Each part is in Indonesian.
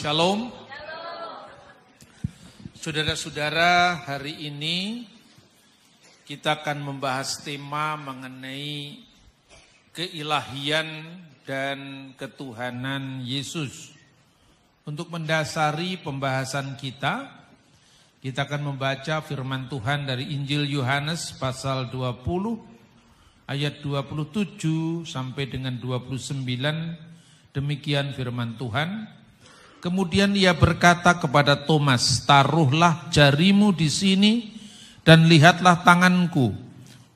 Shalom. Saudara-saudara, hari ini kita akan membahas tema mengenai keilahian dan ketuhanan Yesus. Untuk mendasari pembahasan kita akan membaca firman Tuhan dari Injil Yohanes pasal 20 ayat 27 sampai dengan 29. Demikian firman Tuhan. Kemudian ia berkata kepada Thomas, "Taruhlah jarimu di sini dan lihatlah tanganku.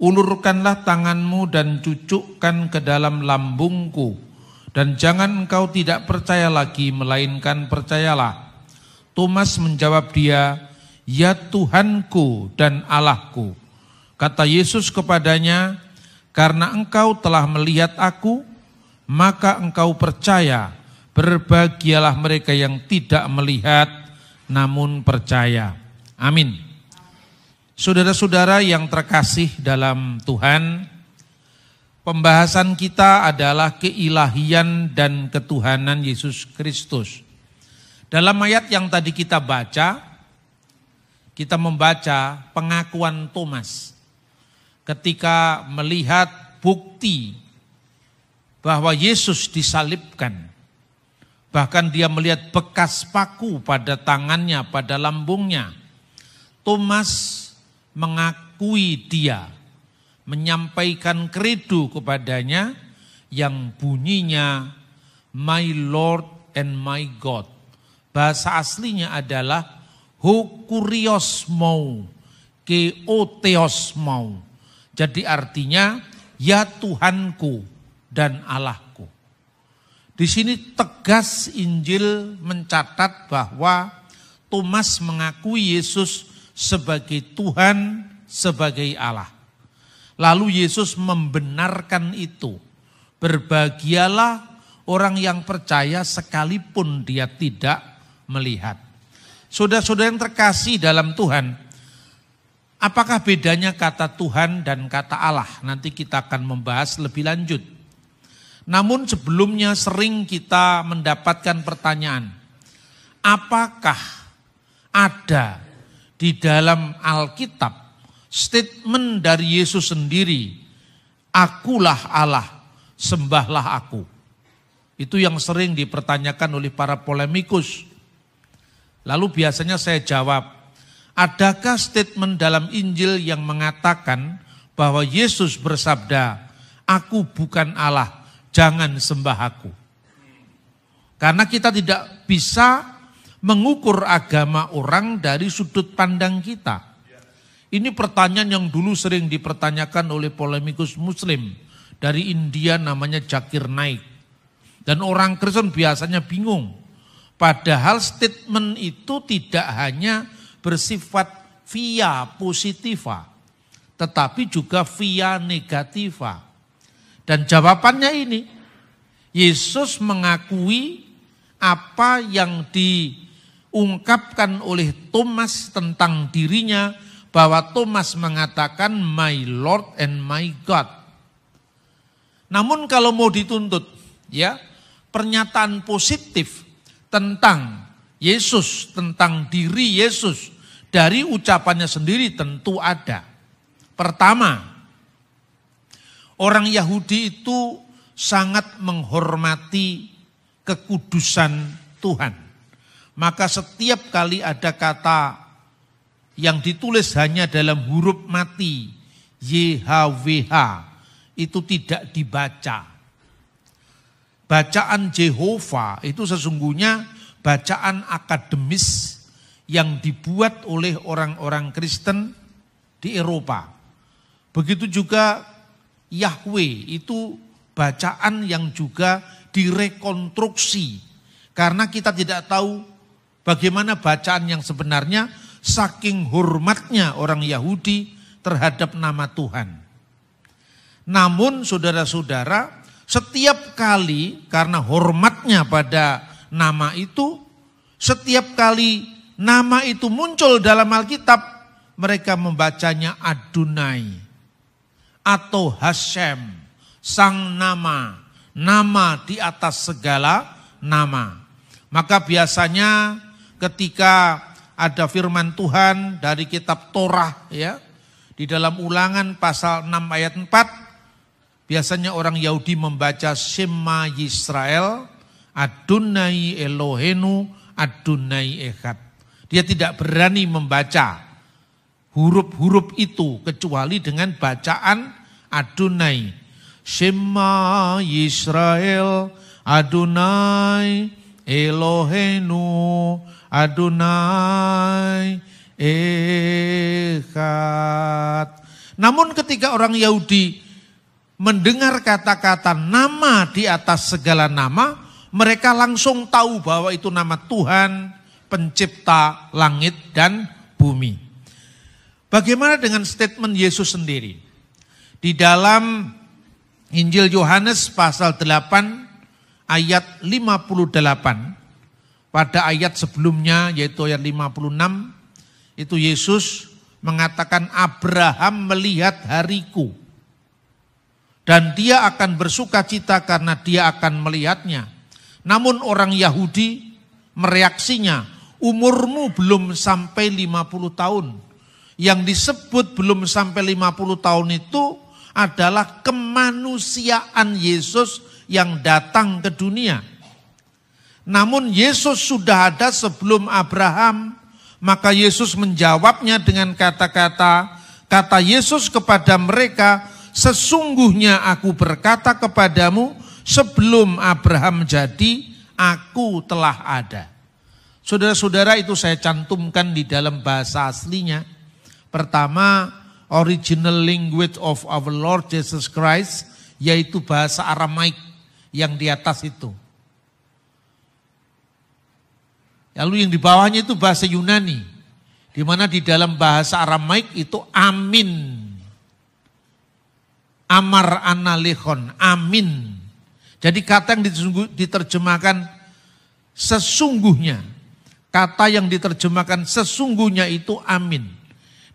Ulurkanlah tanganmu dan cucukkan ke dalam lambungku. Dan jangan engkau tidak percaya lagi, melainkan percayalah." Thomas menjawab dia, "Ya Tuhanku dan Allahku." Kata Yesus kepadanya, "Karena engkau telah melihat aku, maka engkau percaya. Berbahagialah mereka yang tidak melihat namun percaya." Amin. Saudara-saudara yang terkasih dalam Tuhan, pembahasan kita adalah keilahian dan ketuhanan Yesus Kristus. Dalam ayat yang tadi kita baca, kita membaca pengakuan Thomas ketika melihat bukti bahwa Yesus disalibkan. Bahkan dia melihat bekas paku pada tangannya, pada lambungnya. Thomas mengakui dia, menyampaikan kredo kepadanya yang bunyinya, "My Lord and my God." Bahasa aslinya adalah ho kurios mau, ke oteos mau. Jadi artinya, ya Tuhanku dan Allahku. Di sini tegas Injil mencatat bahwa Thomas mengakui Yesus sebagai Tuhan, sebagai Allah. Lalu Yesus membenarkan itu. Berbahagialah orang yang percaya sekalipun dia tidak melihat. Saudara-saudara yang terkasih dalam Tuhan, apakah bedanya kata Tuhan dan kata Allah? Nanti kita akan membahas lebih lanjut. Namun sebelumnya sering kita mendapatkan pertanyaan, apakah ada di dalam Alkitab statement dari Yesus sendiri, "Akulah Allah, sembahlah aku"? Itu yang sering dipertanyakan oleh para polemikus. Lalu biasanya saya jawab, adakah statement dalam Injil yang mengatakan bahwa Yesus bersabda, "Aku bukan Allah, jangan sembah aku"? Karena kita tidak bisa mengukur agama orang dari sudut pandang kita. Ini pertanyaan yang dulu sering dipertanyakan oleh polemikus Muslim dari India, namanya Zakir Naik. Dan orang Kristen biasanya bingung. Padahal statement itu tidak hanya bersifat via positiva, tetapi juga via negativa. Dan jawabannya ini, Yesus mengakui apa yang diungkapkan oleh Thomas tentang dirinya, bahwa Thomas mengatakan, "My Lord and my God." Namun kalau mau dituntut, ya, pernyataan positif tentang Yesus, tentang diri Yesus dari ucapannya sendiri tentu ada. Pertama, orang Yahudi itu sangat menghormati kekudusan Tuhan. Maka setiap kali ada kata yang ditulis hanya dalam huruf mati, YHWH, itu tidak dibaca. Bacaan Jehovah itu sesungguhnya bacaan akademis yang dibuat oleh orang-orang Kristen di Eropa. Begitu juga Yahweh itu bacaan yang juga direkonstruksi. Karena kita tidak tahu bagaimana bacaan yang sebenarnya, saking hormatnya orang Yahudi terhadap nama Tuhan. Namun saudara-saudara, setiap kali karena hormatnya pada nama itu, setiap kali nama itu muncul dalam Alkitab, mereka membacanya Adonai atau Hashem, sang nama, nama di atas segala nama. Maka biasanya ketika ada firman Tuhan dari kitab Torah ya, di dalam Ulangan pasal 6 ayat 4, biasanya orang Yahudi membaca Shema Yisrael, Adonai Elohenu, Adonai Echad. Dia tidak berani membaca huruf-huruf itu kecuali dengan bacaan Adonai. Shema Yisrael, Adonai Elohenu, Adonai Echad. Namun ketika orang Yahudi mendengar kata-kata nama di atas segala nama, mereka langsung tahu bahwa itu nama Tuhan, pencipta langit dan bumi. Bagaimana dengan statement Yesus sendiri? Di dalam Injil Yohanes pasal 8 ayat 58, pada ayat sebelumnya yaitu ayat 56, itu Yesus mengatakan Abraham melihat hariku dan dia akan bersuka cita karena dia akan melihatnya. Namun orang Yahudi mereaksinya, umurmu belum sampai 50 tahun. Yang disebut belum sampai 50 tahun itu adalah kemanusiaan Yesus yang datang ke dunia. Namun Yesus sudah ada sebelum Abraham, maka Yesus menjawabnya dengan kata Yesus kepada mereka, sesungguhnya aku berkata kepadamu, sebelum Abraham jadi, aku telah ada. Saudara-saudara, itu saya cantumkan di dalam bahasa aslinya. Pertama, original language of our Lord Jesus Christ, yaitu bahasa Aramaik yang di atas itu. Lalu yang di bawahnya itu bahasa Yunani, di mana di dalam bahasa Aramaik itu amin, amar analehon, amin. Jadi kata yang diterjemahkan sesungguhnya, kata yang diterjemahkan sesungguhnya itu amin.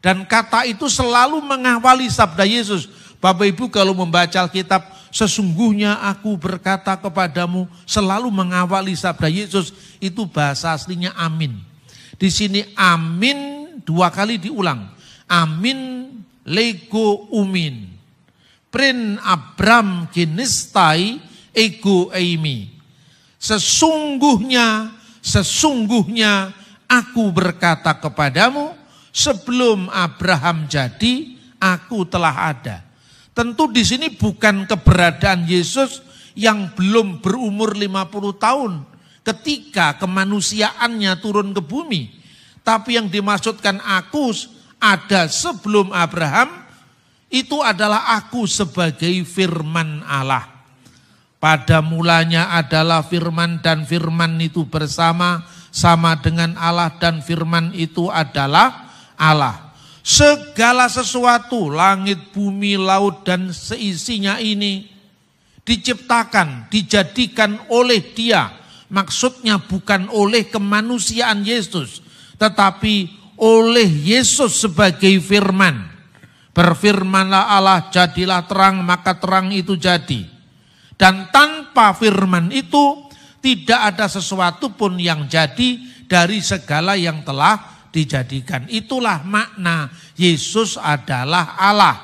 Dan kata itu selalu mengawali sabda Yesus. Bapak Ibu kalau membaca Alkitab, sesungguhnya aku berkata kepadamu, selalu mengawali sabda Yesus, itu bahasa aslinya amin. Di sini amin 2 kali diulang. Amin lego umin. Prin Abram kinistai ego eimi. Sesungguhnya aku berkata kepadamu, sebelum Abraham jadi, aku telah ada. Tentu di sini bukan keberadaan Yesus yang belum berumur 50 tahun ketika kemanusiaannya turun ke bumi. Tapi yang dimaksudkan aku ada sebelum Abraham, itu adalah aku sebagai firman Allah. Pada mulanya adalah firman dan firman itu sama dengan Allah dan firman itu adalah Allah. Segala sesuatu, langit, bumi, laut dan seisinya ini diciptakan, dijadikan oleh Dia. Maksudnya bukan oleh kemanusiaan Yesus, tetapi oleh Yesus sebagai firman. Berfirmanlah Allah, jadilah terang, maka terang itu jadi. Dan tanpa firman itu tidak ada sesuatu pun yang jadi dari segala yang telah dijadikan. Itulah makna Yesus adalah Allah.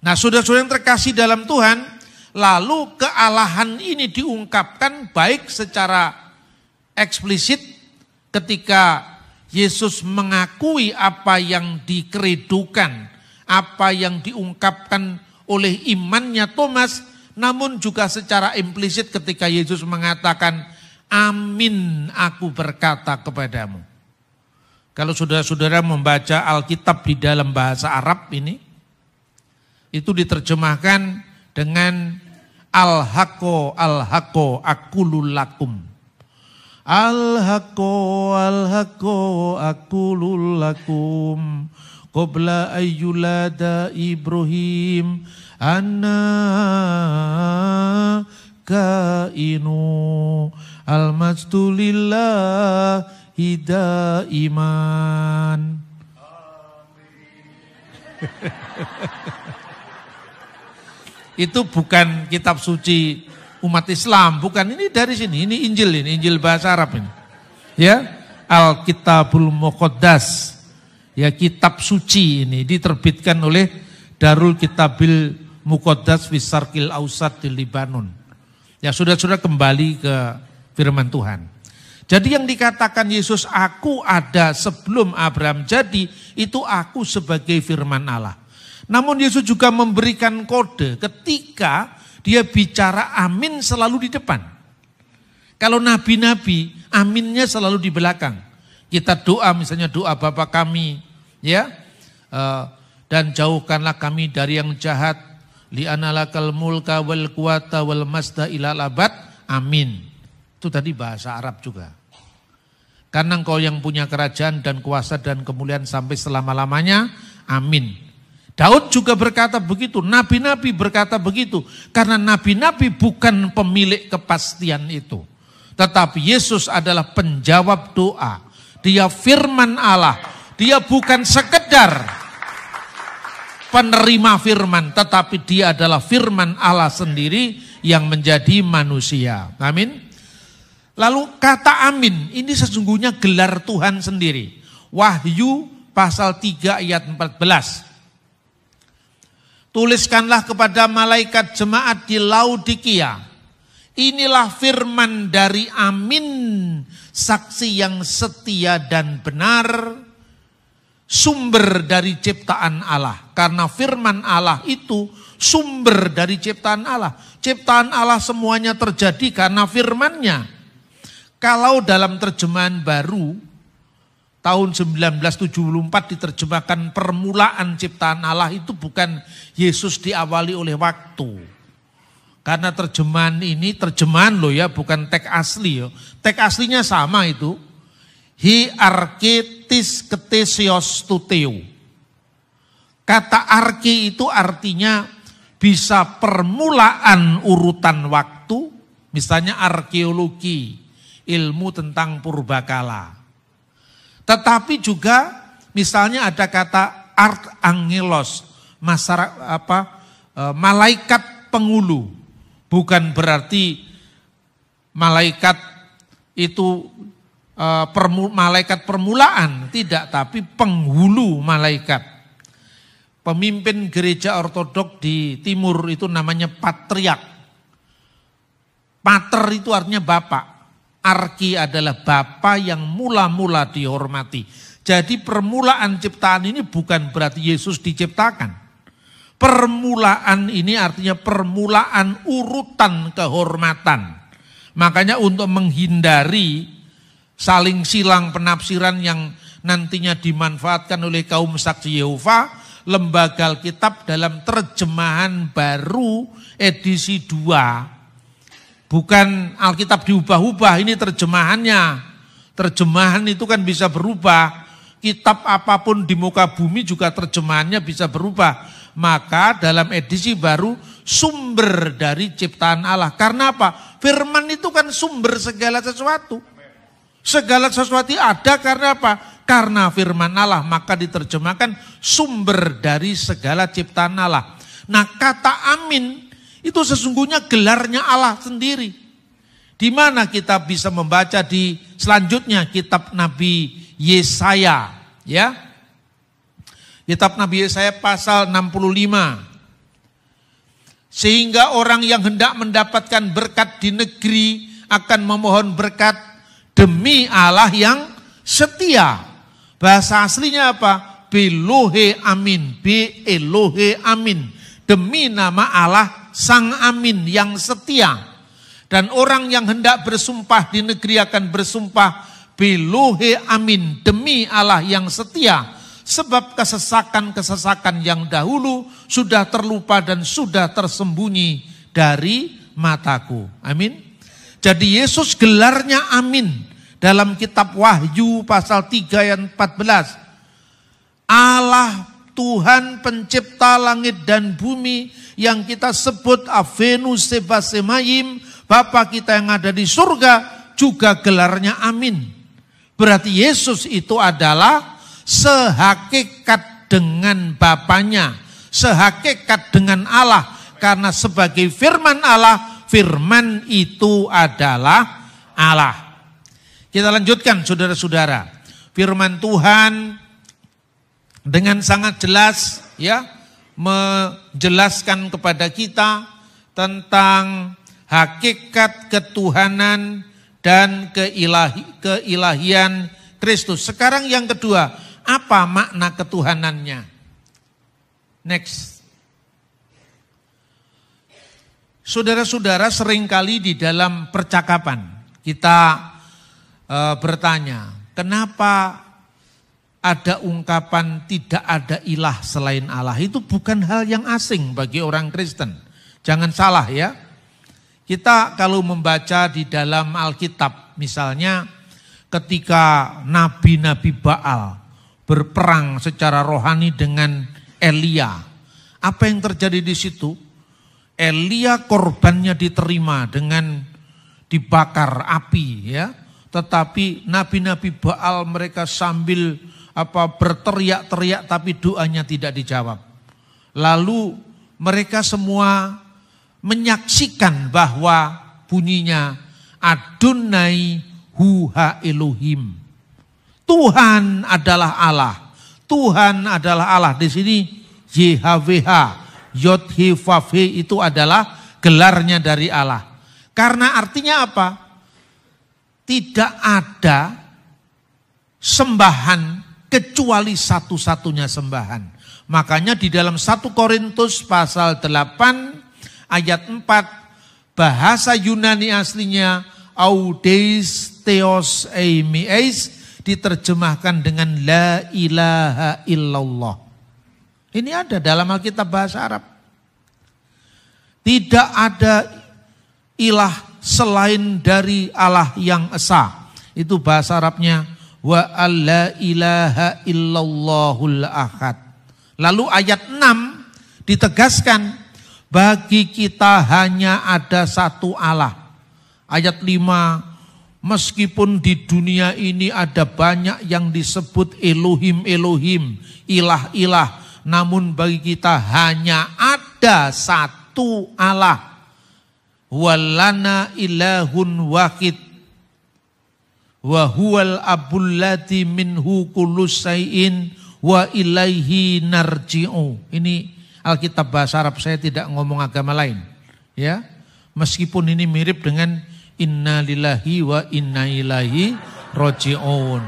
Nah, saudara-saudara yang terkasih dalam Tuhan, lalu kealahan ini diungkapkan baik secara eksplisit ketika Yesus mengakui apa yang dikredokan, apa yang diungkapkan oleh imannya Thomas, namun juga secara implisit ketika Yesus mengatakan, amin aku berkata kepadamu. Kalau saudara-saudara membaca Alkitab di dalam bahasa Arab ini, itu diterjemahkan dengan al-haqqo aqulul lakum. Al-haqqo aqulul lakum. Qabla ayyulada Ibrahim anna kainu al-majdu lillah hida iman. Itu bukan kitab suci umat Islam, bukan, ini dari sini, ini Injil bahasa Arab ini. Ya, Alkitabul Muqaddas. Ya, kitab suci ini diterbitkan oleh Darul Kitabil Muqaddas fi Syarqil Ausat di Libanon. Ya, sudah kembali ke firman Tuhan. Jadi yang dikatakan Yesus, aku ada sebelum Abraham jadi, itu aku sebagai firman Allah. Namun Yesus juga memberikan kode ketika dia bicara amin selalu di depan. Kalau nabi-nabi aminnya selalu di belakang. Kita doa misalnya doa Bapa kami, ya, dan jauhkanlah kami dari yang jahat, li'analakal mulka wal quwata wal masda ilal abad, amin. Itu tadi bahasa Arab juga. Karena engkau yang punya kerajaan dan kuasa dan kemuliaan sampai selama-lamanya, amin. Daud juga berkata begitu, nabi-nabi berkata begitu. Karena nabi-nabi bukan pemilik kepastian itu. Tetapi Yesus adalah penjawab doa. Dia firman Allah. Dia bukan sekedar penerima firman, tetapi dia adalah firman Allah sendiri yang menjadi manusia. Amin. Lalu kata amin, ini sesungguhnya gelar Tuhan sendiri. Wahyu pasal 3 ayat 14. Tuliskanlah kepada malaikat jemaat di Laodikia. Inilah firman dari amin, saksi yang setia dan benar, sumber dari ciptaan Allah. Karena firman Allah itu sumber dari ciptaan Allah. Ciptaan Allah semuanya terjadi karena firman-Nya. Kalau dalam terjemahan baru, tahun 1974 diterjemahkan permulaan ciptaan Allah, itu bukan Yesus diawali oleh waktu. Karena terjemahan ini, terjemahan loh ya, bukan teks asli ya. Teks aslinya sama itu. Hi arketis ketesios tuteu. Kata arke itu artinya bisa permulaan urutan waktu, misalnya arkeologi, ilmu tentang purbakala. Tetapi juga misalnya ada kata arkangelos, malaikat penghulu. Bukan berarti malaikat itu malaikat permulaan, tidak, tapi penghulu malaikat. Pemimpin gereja ortodok di timur itu namanya patriark. Pater itu artinya bapak. Arki adalah bapa yang mula-mula dihormati. Jadi permulaan ciptaan ini bukan berarti Yesus diciptakan. Permulaan ini artinya permulaan urutan kehormatan. Makanya untuk menghindari saling silang penafsiran yang nantinya dimanfaatkan oleh kaum saksi Yehova, Lembaga Alkitab dalam terjemahan baru edisi 2. Bukan Alkitab diubah-ubah, ini terjemahannya. Terjemahan itu kan bisa berubah. Kitab apapun di muka bumi juga terjemahannya bisa berubah. Maka dalam edisi baru sumber dari ciptaan Allah. Karena apa? Firman itu kan sumber segala sesuatu. Segala sesuatu ada karena apa? Karena firman Allah, maka diterjemahkan sumber dari segala ciptaan Allah. Nah, kata amin itu sesungguhnya gelarnya Allah sendiri. Di mana kita bisa membaca di selanjutnya kitab Nabi Yesaya, ya. Kitab Nabi Yesaya pasal 65. Sehingga orang yang hendak mendapatkan berkat di negeri akan memohon berkat demi Allah yang setia. Bahasa aslinya apa? Belohe amin, be Elohe amin. Demi nama Allah Sang Amin yang setia. Dan orang yang hendak bersumpah di negeri akan bersumpah belohe amin, demi Allah yang setia. Sebab kesesakan-kesesakan yang dahulu sudah terlupa dan sudah tersembunyi dari mataku. Amin. Jadi Yesus gelarnya amin. Dalam kitab Wahyu pasal 3 ayat 14. Allah Tuhan pencipta langit dan bumi yang kita sebut Avenu Sebasemayim, Bapa kita yang ada di surga, juga gelarnya amin. Berarti Yesus itu adalah sehakikat dengan Bapanya, sehakikat dengan Allah. Karena sebagai firman Allah, firman itu adalah Allah. Kita lanjutkan saudara-saudara. Firman Tuhan dengan sangat jelas ya menjelaskan kepada kita tentang hakikat ketuhanan dan keilahian Kristus. Sekarang yang kedua, apa makna ketuhanannya? Next. Saudara-saudara, seringkali di dalam percakapan kita bertanya, kenapa ada ungkapan tidak ada ilah selain Allah? Itu bukan hal yang asing bagi orang Kristen. Jangan salah ya. Kita kalau membaca di dalam Alkitab, misalnya ketika nabi-nabi Baal berperang secara rohani dengan Elia, apa yang terjadi di situ? Elia korbannya diterima dengan dibakar api ya. Tetapi nabi-nabi Baal mereka sambil berteriak-teriak tapi doanya tidak dijawab. Lalu mereka semua menyaksikan bahwa bunyinya Adonai Huha Elohim. Tuhan adalah Allah. Tuhan adalah Allah. Di sini YHWH, Yod-He-Vav-He itu adalah gelarnya dari Allah. Karena artinya apa? Tidak ada sembahan kecuali satu-satunya sembahan. Makanya di dalam 1 Korintus pasal 8 ayat 4 bahasa Yunani aslinya Audeis Theos Eimiais diterjemahkan dengan la ilaha illallah. Ini ada dalam Alkitab bahasa Arab. Tidak ada ilah selain dari Allah yang esa. Itu bahasa Arabnya wa alla ilaha illallahul ahad. Lalu ayat 6 ditegaskan bagi kita hanya ada satu Allah. Ayat 5, meskipun di dunia ini ada banyak yang disebut Elohim, ilah-ilah, namun bagi kita hanya ada satu Allah. Walana ilahun wahid wa huwal abul ladzi minhu kullu syai'in wa ilaihi narji'u. Ini Alkitab bahasa Arab, saya tidak ngomong agama lain. Ya. Meskipun ini mirip dengan inna lillahi wa inna ilaihi raji'un.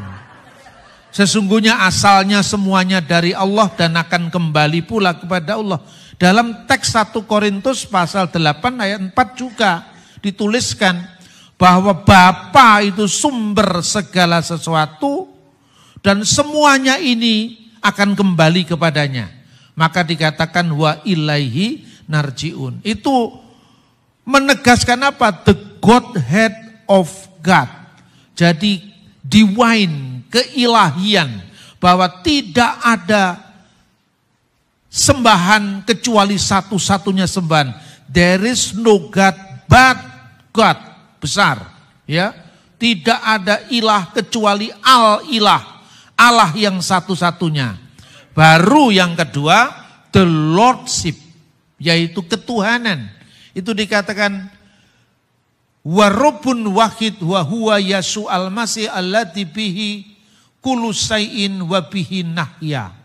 Sesungguhnya asalnya semuanya dari Allah dan akan kembali pula kepada Allah. Dalam teks 1 Korintus pasal 8 ayat 4 juga dituliskan bahwa Bapa itu sumber segala sesuatu dan semuanya ini akan kembali kepadanya. Maka dikatakan wa ilaihi narji'un. Itu menegaskan apa? The Godhead of God. Jadi divine, keilahian, bahwa tidak ada sembahan kecuali satu-satunya sembahan. There is no God but God. Besar, ya. Tidak ada ilah kecuali al-ilah, Allah yang satu-satunya. Baru yang kedua, the lordship, yaitu ketuhanan. Itu dikatakan wa rabbun wahid wa huwa Yesus al-Masih alladzi bihi kullu syai'in wa bihi nahya.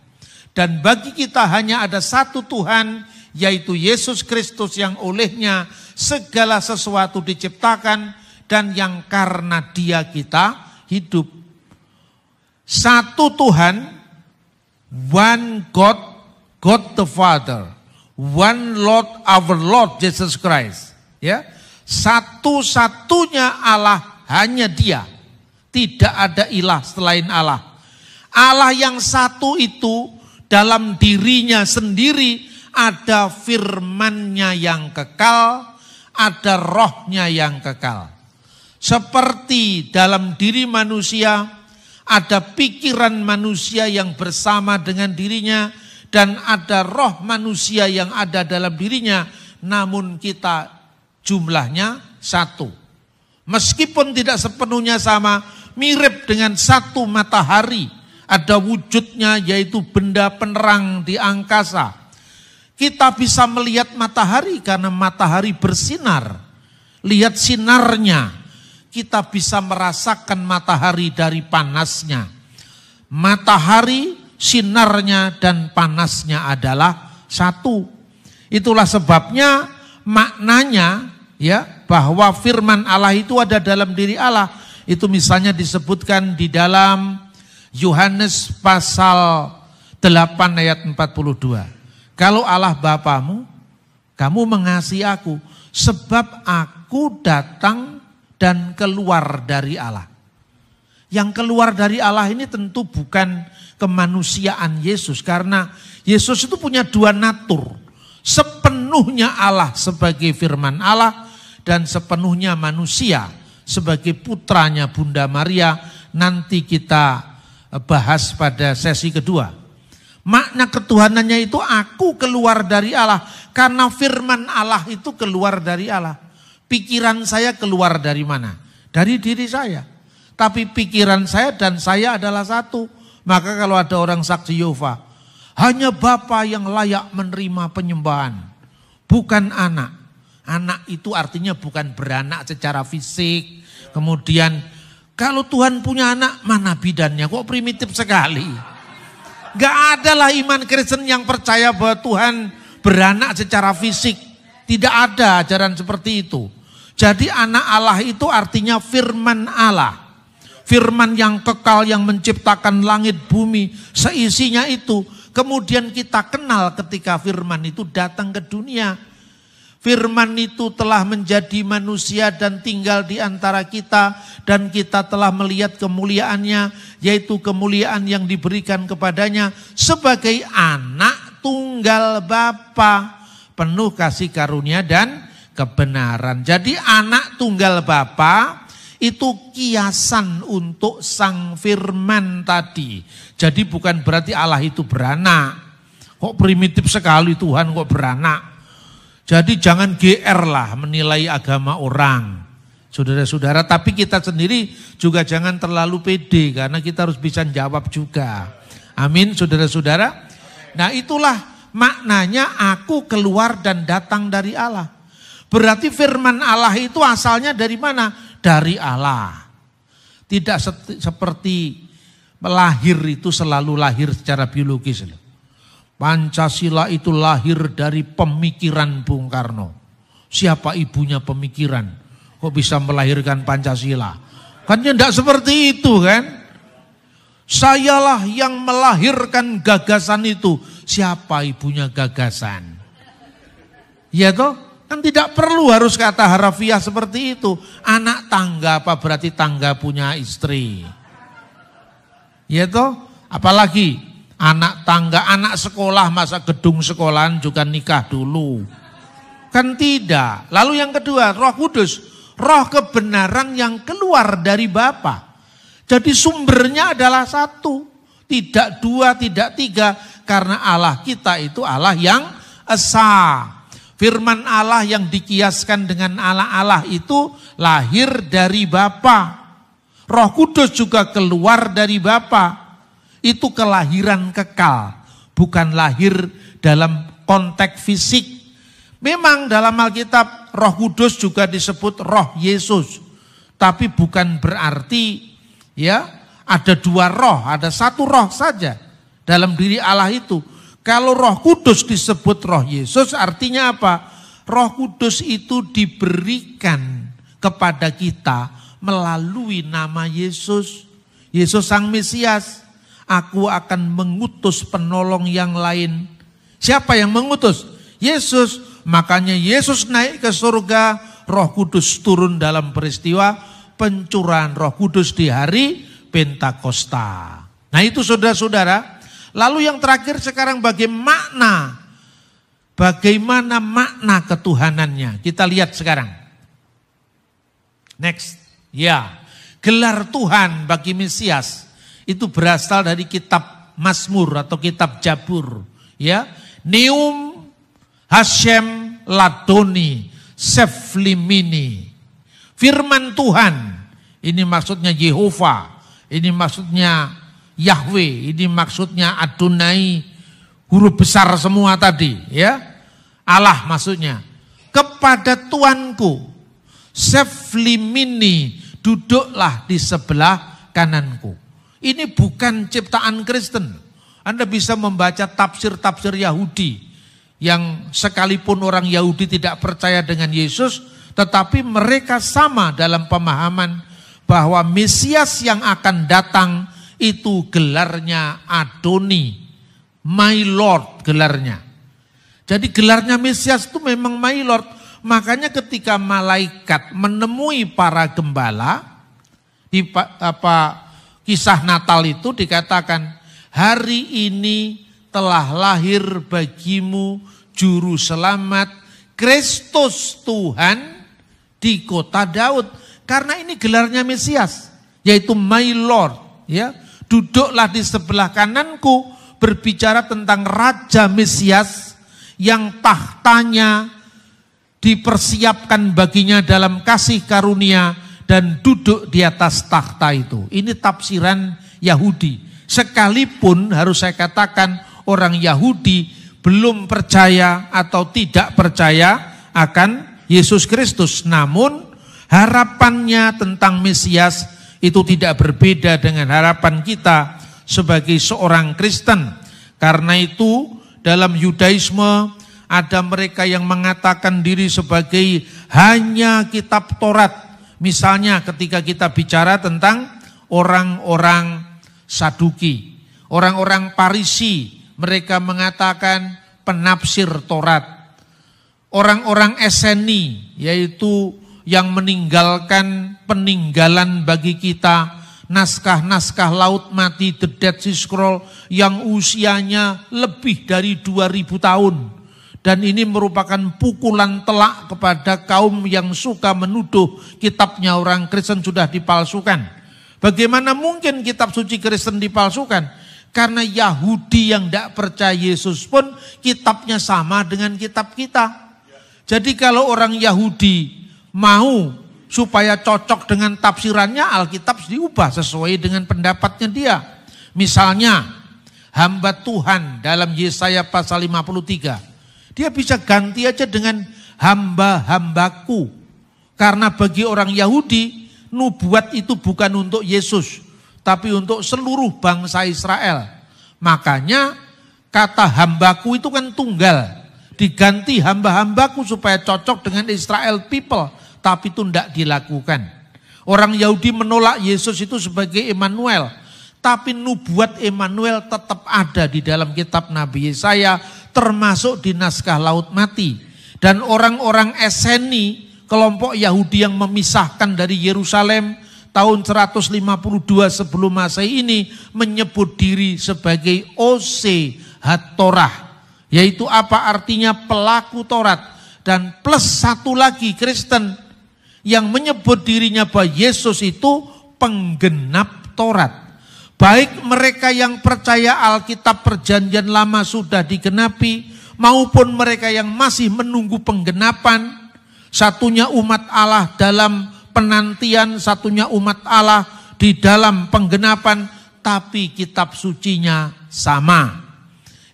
Dan bagi kita hanya ada satu Tuhan, yaitu Yesus Kristus yang olehnya segala sesuatu diciptakan dan yang karena Dia kita hidup. Satu Tuhan, one God, God the Father, one Lord, our Lord Jesus Christ. Ya, satu-satunya Allah hanya Dia, tidak ada ilah selain Allah. Allah yang satu itu dalam dirinya sendiri ada firman-Nya yang kekal, ada rohnya yang kekal. Seperti dalam diri manusia ada pikiran manusia yang bersama dengan dirinya dan ada roh manusia yang ada dalam dirinya, namun kita jumlahnya satu. Meskipun tidak sepenuhnya sama, mirip dengan satu matahari, ada wujudnya yaitu benda penerang di angkasa. Kita bisa melihat matahari karena matahari bersinar lihat sinarnya, kita bisa merasakan matahari dari panasnya. Matahari, sinarnya dan panasnya adalah satu. Itulah sebabnya maknanya ya bahwa firman Allah itu ada dalam diri Allah. Itu misalnya disebutkan di dalam Yohanes pasal 8 ayat 42. Kalau Allah Bapamu, kamu mengasihi aku, sebab aku datang dan keluar dari Allah. Yang keluar dari Allah ini tentu bukan kemanusiaan Yesus, karena Yesus itu punya dua natur. Sepenuhnya Allah sebagai firman Allah dan sepenuhnya manusia sebagai putranya Bunda Maria. Nanti kita bahas pada sesi kedua. Makna ketuhanannya itu aku keluar dari Allah. Karena firman Allah itu keluar dari Allah. Pikiran saya keluar dari mana? Dari diri saya. Tapi pikiran saya dan saya adalah satu. Maka kalau ada orang saksi Yehova, hanya Bapa yang layak menerima penyembahan. Bukan anak. Anak itu artinya bukan beranak secara fisik. Kemudian kalau Tuhan punya anak, mana bidannya? Kok primitif sekali? Gak adalah iman Kristen yang percaya bahwa Tuhan beranak secara fisik. Tidak ada ajaran seperti itu. Jadi anak Allah itu artinya firman Allah. Firman yang kekal yang menciptakan langit bumi seisinya itu. Kemudian kita kenal ketika firman itu datang ke dunia. Firman itu telah menjadi manusia dan tinggal di antara kita. Dan kita telah melihat kemuliaannya, yaitu kemuliaan yang diberikan kepadanya sebagai anak tunggal Bapa, penuh kasih karunia dan kebenaran. Jadi anak tunggal Bapa itu kiasan untuk sang firman tadi. Jadi bukan berarti Allah itu beranak. Kok primitif sekali Tuhan kok beranak. Jadi jangan GR lah menilai agama orang. Saudara-saudara, tapi kita sendiri juga jangan terlalu pede karena kita harus bisa jawab juga. Amin, saudara-saudara. Nah itulah maknanya aku keluar dan datang dari Allah. Berarti firman Allah itu asalnya dari mana? Dari Allah. Tidak seperti lahir itu selalu lahir secara biologis. Pancasila itu lahir dari pemikiran Bung Karno. Siapa ibunya pemikiran? Kok bisa melahirkan Pancasila? Kan tidak seperti itu kan? Sayalah yang melahirkan gagasan itu. Siapa ibunya gagasan? Ya toh? Kan tidak perlu harus kata harafiah seperti itu. Anak tangga apa berarti tangga punya istri? Ya toh? Apalagi anak tangga, anak sekolah, masa gedung sekolahan juga nikah dulu? Kan tidak. Lalu yang kedua, Roh Kudus, roh kebenaran yang keluar dari Bapa. Jadi sumbernya adalah satu, tidak dua, tidak tiga, karena Allah kita itu Allah yang esa. Firman Allah yang dikiaskan dengan Allah itu lahir dari Bapa. Roh Kudus juga keluar dari Bapa. Itu kelahiran kekal, bukan lahir dalam konteks fisik. Memang dalam Alkitab Roh Kudus juga disebut Roh Yesus. Tapi bukan berarti ya ada dua roh, ada satu roh saja dalam diri Allah itu. Kalau Roh Kudus disebut Roh Yesus artinya apa? Roh Kudus itu diberikan kepada kita melalui nama Yesus. Yesus Sang Mesias. Aku akan mengutus penolong yang lain. Siapa yang mengutus? Yesus. Makanya Yesus naik ke surga, Roh Kudus turun dalam peristiwa pencurahan Roh Kudus di hari Pentakosta. Nah itu saudara-saudara. Lalu yang terakhir sekarang bagaimana makna ketuhanannya. Kita lihat sekarang. Next. Ya, gelar Tuhan bagi Mesias itu berasal dari kitab Mazmur atau kitab Jabur. Ya, Neum Hashem Ladoni Seflimini. Firman Tuhan, ini maksudnya Yehova, ini maksudnya Yahweh, ini maksudnya Adonai, huruf besar semua tadi, ya. Allah maksudnya. Kepada Tuanku, Seflimini, duduklah di sebelah kananku. Ini bukan ciptaan Kristen. Anda bisa membaca tafsir-tafsir Yahudi yang sekalipun orang Yahudi tidak percaya dengan Yesus, tetapi mereka sama dalam pemahaman bahwa Mesias yang akan datang itu gelarnya Adoni, My Lord gelarnya. Jadi gelarnya Mesias itu memang My Lord. Makanya ketika malaikat menemui para gembala di kisah Natal itu dikatakan, hari ini telah lahir bagimu juru selamat Kristus Tuhan di kota Daud. Karena ini gelarnya Mesias, yaitu My Lord. Ya, duduklah di sebelah kananku, berbicara tentang Raja Mesias yang tahtanya dipersiapkan baginya dalam kasih karunia dan duduk di atas takhta itu. Ini tafsiran Yahudi. Sekalipun harus saya katakan orang Yahudi belum percaya atau tidak percaya akan Yesus Kristus. Namun harapannya tentang Mesias itu tidak berbeda dengan harapan kita sebagai seorang Kristen. Karena itu dalam Yudaisme ada mereka yang mengatakan diri sebagai hanya kitab Taurat. Misalnya ketika kita bicara tentang orang-orang Saduki, orang-orang Parisi, mereka mengatakan penafsir Taurat. Orang-orang Eseni, yaitu yang meninggalkan peninggalan bagi kita, naskah-naskah Laut Mati, The Dead Sea Scroll, yang usianya lebih dari 2000 tahun. Dan ini merupakan pukulan telak kepada kaum yang suka menuduh kitabnya orang Kristen sudah dipalsukan. Bagaimana mungkin kitab suci Kristen dipalsukan? Karena Yahudi yang tidak percaya Yesus pun kitabnya sama dengan kitab kita. Jadi kalau orang Yahudi mau supaya cocok dengan tafsirannya, Alkitab diubah sesuai dengan pendapatnya dia. Misalnya hamba Tuhan dalam Yesaya pasal 53. Dia bisa ganti aja dengan hamba-hambaku. Karena bagi orang Yahudi, nubuat itu bukan untuk Yesus, tapi untuk seluruh bangsa Israel. Makanya kata hambaku itu kan tunggal. Diganti hamba-hambaku supaya cocok dengan Israel people. Tapi itu tidak dilakukan. Orang Yahudi menolak Yesus itu sebagai Immanuel. Tapi nubuat Immanuel tetap ada di dalam kitab Nabi Yesaya, termasuk di naskah Laut Mati. Dan orang-orang Eseni, kelompok Yahudi yang memisahkan dari Yerusalem tahun 152 sebelum Masehi ini, menyebut diri sebagai Ose HaTorah. Yaitu apa artinya pelaku Taurat. Dan plus satu lagi Kristen yang menyebut dirinya bahwa Yesus itu penggenap Taurat. Baik mereka yang percaya Alkitab Perjanjian Lama sudah digenapi, maupun mereka yang masih menunggu penggenapan. Satunya umat Allah dalam penantian, satunya umat Allah di dalam penggenapan, tapi kitab sucinya sama.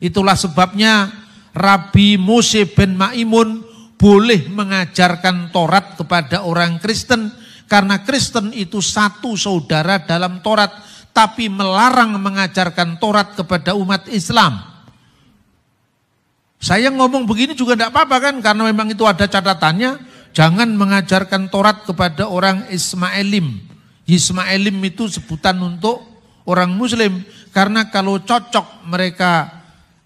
Itulah sebabnya Rabi Mose ben Maimun boleh mengajarkan Taurat kepada orang Kristen, karena Kristen itu satu saudara dalam Taurat, tapi melarang mengajarkan Taurat kepada umat Islam. Saya ngomong begini juga tidak apa-apa kan, karena memang itu ada catatannya, jangan mengajarkan Taurat kepada orang Ismaelim. Ismaelim itu sebutan untuk orang Muslim, karena kalau cocok mereka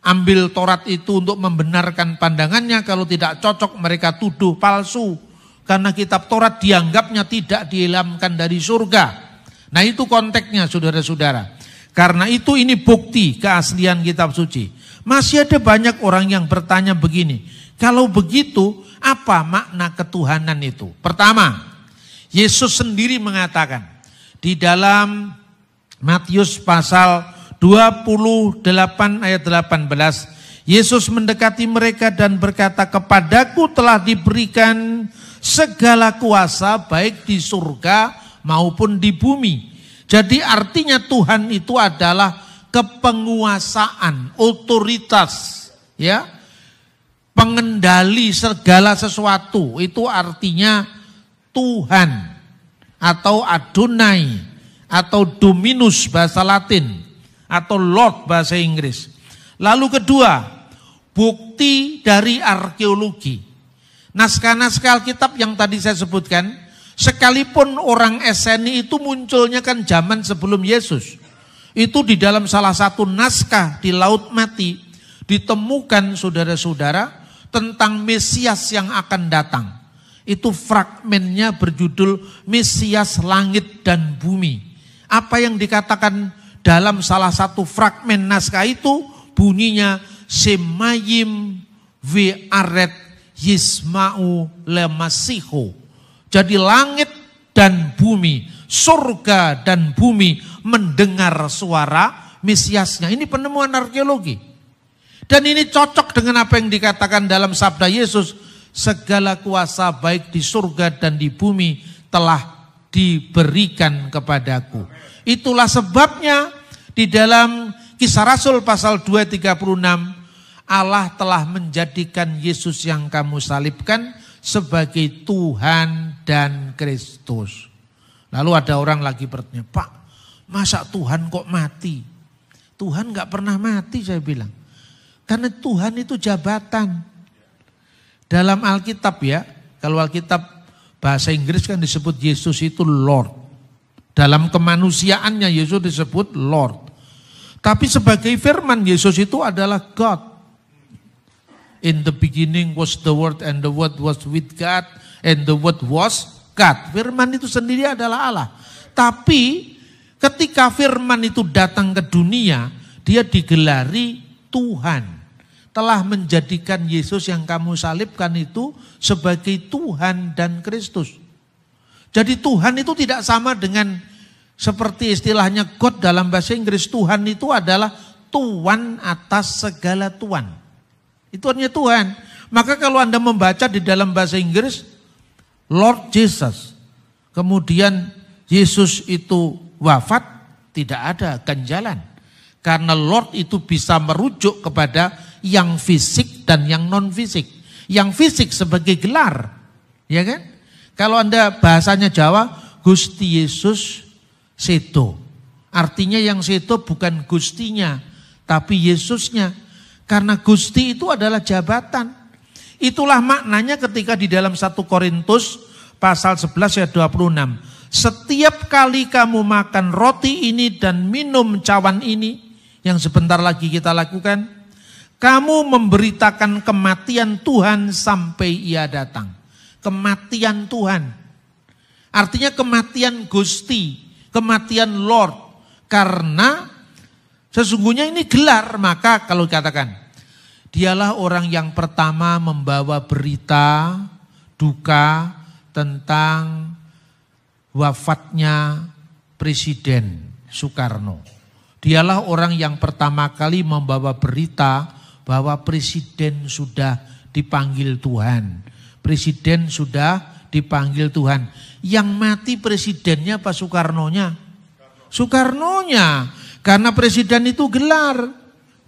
ambil Taurat itu untuk membenarkan pandangannya, kalau tidak cocok mereka tuduh palsu. Karena kitab Taurat dianggapnya tidak diilhamkan dari surga. Nah itu konteksnya saudara-saudara. Karena itu ini bukti keaslian kitab suci. Masih ada banyak orang yang bertanya begini, kalau begitu apa makna ketuhanan itu? Pertama, Yesus sendiri mengatakan di dalam Matius pasal 28 ayat 18, Yesus mendekati mereka dan berkata, kepadaku telah diberikan segala kuasa baik di surga maupun di bumi. Jadi artinya Tuhan itu adalah kepenguasaan, otoritas, ya, pengendali segala sesuatu. Itu artinya Tuhan atau Adonai atau Dominus bahasa Latin atau Lord bahasa Inggris. Lalu kedua, bukti dari arkeologi. Naskah-naskah Alkitab yang tadi saya sebutkan, sekalipun orang Eseni itu munculnya kan zaman sebelum Yesus. Itu di dalam salah satu naskah di Laut Mati ditemukan saudara-saudara tentang Mesias yang akan datang. Itu fragmennya berjudul Mesias Langit dan Bumi. Apa yang dikatakan dalam salah satu fragmen naskah itu bunyinya Semayim ve'aret yisma'u lemasiho. Jadi langit dan bumi, surga dan bumi mendengar suara Mesiasnya. Ini penemuan arkeologi. Dan ini cocok dengan apa yang dikatakan dalam sabda Yesus. Segala kuasa baik di surga dan di bumi telah diberikan kepadaku. Itulah sebabnya di dalam Kisah Rasul pasal 2:36, Allah telah menjadikan Yesus yang kamu salibkan sebagai Tuhan dan Kristus. Lalu ada orang lagi bertanya, Pak, masa Tuhan kok mati? Tuhan gak pernah mati, saya bilang. Karena Tuhan itu jabatan. Dalam Alkitab ya, kalau Alkitab bahasa Inggris kan disebut Yesus itu Lord. Dalam kemanusiaannya Yesus disebut Lord. Tapi sebagai firman Yesus itu adalah God. In the beginning was the Word and the Word was with God and the Word was God. Firman itu sendiri adalah Allah. Tapi ketika firman itu datang ke dunia, dia digelari Tuhan. Telah menjadikan Yesus yang kamu salibkan itu sebagai Tuhan dan Kristus. Jadi Tuhan itu tidak sama dengan seperti istilahnya God dalam bahasa Inggris. Tuhan itu adalah Tuan atas segala Tuan. Itu artinya Tuhan. Maka kalau Anda membaca di dalam bahasa Inggris, Lord Jesus. Kemudian Yesus itu wafat, tidak ada ganjalan. Karena Lord itu bisa merujuk kepada yang fisik dan yang non fisik. Yang fisik sebagai gelar, ya kan? Kalau Anda bahasanya Jawa, Gusti Yesus sedo. Artinya yang sedo bukan Gustinya, tapi Yesusnya. Karena Gusti itu adalah jabatan. Itulah maknanya ketika di dalam 1 Korintus pasal 11 ayat 26. Setiap kali kamu makan roti ini dan minum cawan ini, yang sebentar lagi kita lakukan, kamu memberitakan kematian Tuhan sampai ia datang. Kematian Tuhan. Artinya kematian Gusti, kematian Lord. Karena sesungguhnya ini gelar, maka kalau dikatakan, dialah orang yang pertama membawa berita duka tentang wafatnya Presiden Soekarno. Dialah orang yang pertama kali membawa berita bahwa Presiden sudah dipanggil Tuhan. Presiden sudah dipanggil Tuhan. Yang mati presidennya apa Soekarnonya? Soekarnonya. Karena presiden itu gelar.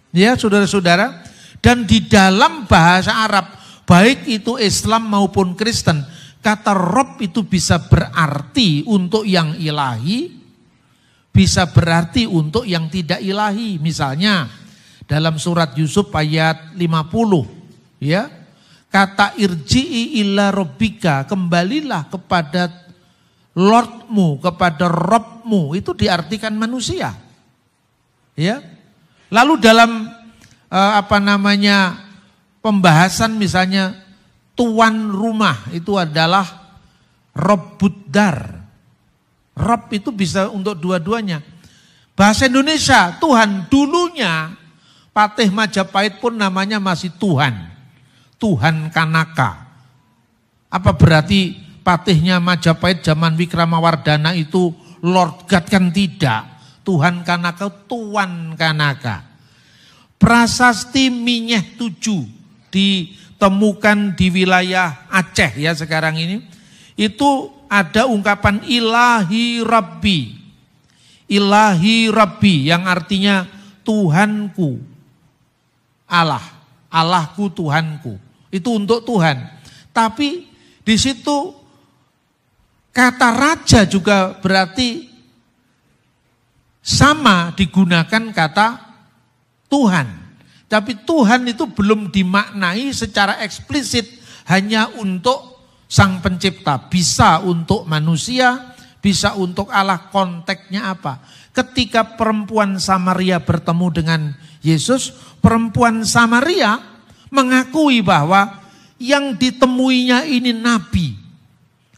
Ya saudara-saudara. Dan di dalam bahasa Arab, baik itu Islam maupun Kristen, kata Rob itu bisa berarti untuk yang ilahi, bisa berarti untuk yang tidak ilahi. Misalnya dalam surat Yusuf ayat 50, ya, kata irji'i illa robbika, kembalilah kepada Lordmu, kepada Robmu, itu diartikan manusia. Ya. Lalu dalam pembahasan misalnya tuan rumah itu adalah Robbuddar. Rob itu bisa untuk dua-duanya. Bahasa Indonesia, Tuhan, dulunya Patih Majapahit pun namanya masih Tuhan. Tuhan Kanaka. Apa berarti Patihnya Majapahit zaman Wikramawardhana itu Lord God? Kan tidak. Tuhan Kanaka, Tuan Kanaka. Prasasti Minyeh 7 ditemukan di wilayah Aceh ya sekarang ini. Itu ada ungkapan ilahi Rabbi. Ilahi Rabbi yang artinya Tuhanku. Allah. Allahku Tuhanku. Itu untuk Tuhan. Tapi di situ Kata raja juga berarti sama digunakan kata Tuhan. Tapi Tuhan itu belum dimaknai secara eksplisit hanya untuk Sang Pencipta. Bisa untuk manusia, bisa untuk Allah. Konteksnya apa? Ketika perempuan Samaria bertemu dengan Yesus, perempuan Samaria mengakui bahwa yang ditemuinya ini nabi.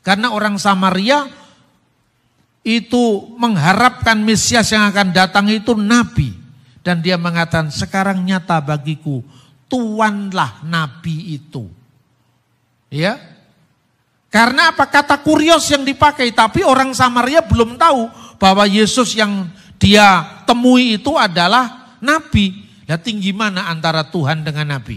Karena orang Samaria itu mengharapkan Mesias yang akan datang itu nabi. Dan dia mengatakan, sekarang nyata bagiku, Tuanlah nabi itu. Ya. Karena apa? Kata kurios yang dipakai, tapi orang Samaria belum tahu bahwa Yesus yang dia temui itu adalah nabi. Nah, tinggi mana antara Tuhan dengan nabi?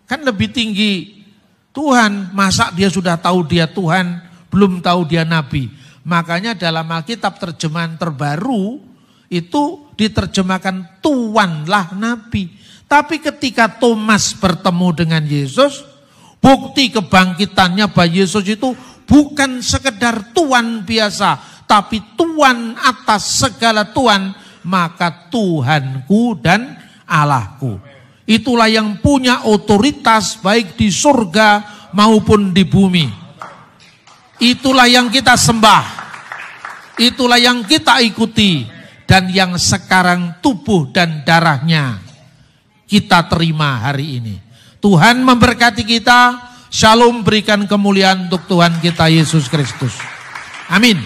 Kan lebih tinggi Tuhan. Masa dia sudah tahu dia Tuhan, belum tahu dia nabi? Makanya dalam Alkitab terjemahan terbaru itu diterjemahkan Tuanlah nabi. Tapi ketika Thomas bertemu dengan Yesus, bukti kebangkitannya bahwa Yesus itu bukan sekedar Tuhan biasa, tapi Tuhan atas segala Tuhan, maka Tuhanku dan Allahku. Itulah yang punya otoritas baik di surga maupun di bumi. Itulah yang kita sembah. Itulah yang kita ikuti. Dan yang sekarang tubuh dan darahnya kita terima hari ini. Tuhan memberkati kita. Shalom, berikan kemuliaan untuk Tuhan kita Yesus Kristus. Amin.